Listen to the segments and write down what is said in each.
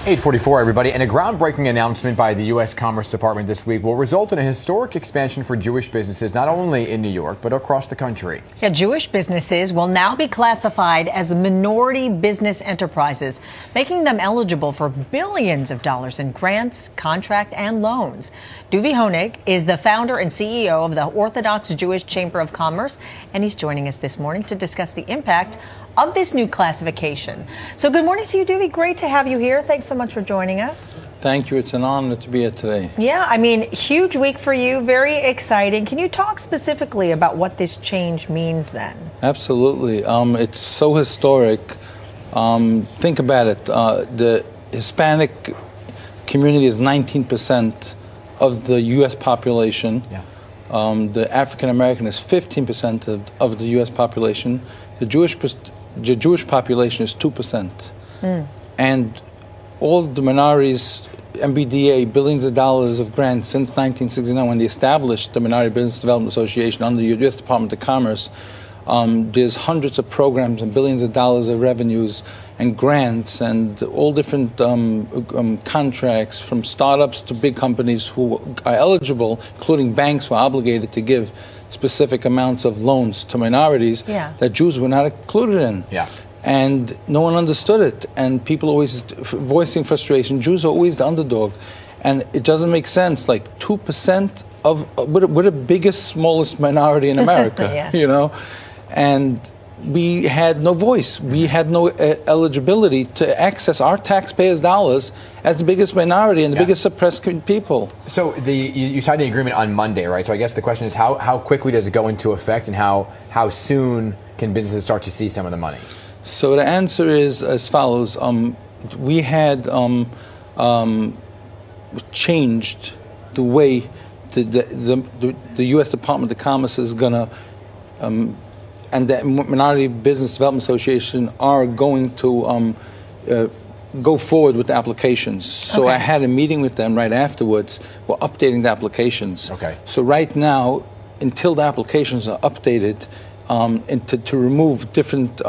8:44, everybody. And a groundbreaking announcement by the U.S. Commerce Department this week will result in a historic expansion for Jewish businesses, not only in New York, but across the country. Yeah, Jewish businesses will now be classified as minority business enterprises, making them eligible for billions of dollars in grants, contract, and loans. Duvi Honig is the founder and CEO of the Orthodox Jewish Chamber of Commerce, and he's joining us this morning to discuss the impact of this new classification. So good morning to you, Duvi. Great to have you here. Thanks so much for joining us. Thank you. It's an honor to be here today. Yeah, I mean, huge week for you. Very exciting. Can you talk specifically about what this change means then? Absolutely. It's so historic. Think about it. The Hispanic community is 19% of the U.S. population. Yeah. The African American is 15% of the U.S. population. The Jewish population is 2%. And all the minorities, MBDA, billions of dollars of grants since 1969 when they established the Minority Business Development Association under the U.S. Department of Commerce. There's hundreds of programs and billions of dollars of revenues and grants and all different contracts from startups to big companies who are eligible, including banks who are obligated to give specific amounts of loans to minorities that Jews were not included in. Yeah. And no one understood it. And people always voicing frustration. Jews are always the underdog. And it doesn't make sense. Like 2% of, we're the biggest, smallest minority in America, you know? And we had no voice. We had no eligibility to access our taxpayers' dollars as the biggest minority and the biggest suppressed people. So you signed the agreement on Monday, right? So I guess the question is how quickly does it go into effect, and how soon can businesses start to see some of the money? So the answer is as follows. We had changed the way the U.S. Department of Commerce is going to and the Minority Business Development Association are going to go forward with the applications. So I had a meeting with them right afterwards. We're updating the applications. So right now, until the applications are updated, and to remove different,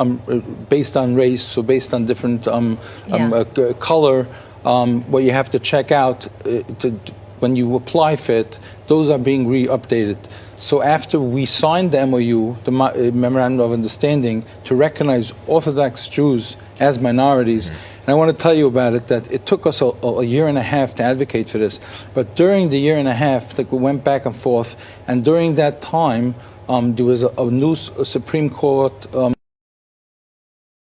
based on race, so based on different color, what you have to check out when you apply for it, those are being re-updated. So after we signed the MOU, the Memorandum of Understanding, to recognize Orthodox Jews as minorities, and I want to tell you about it, that it took us a year and a half to advocate for this. But during the year and a half, like, we went back and forth, and during that time, there was a new Supreme Court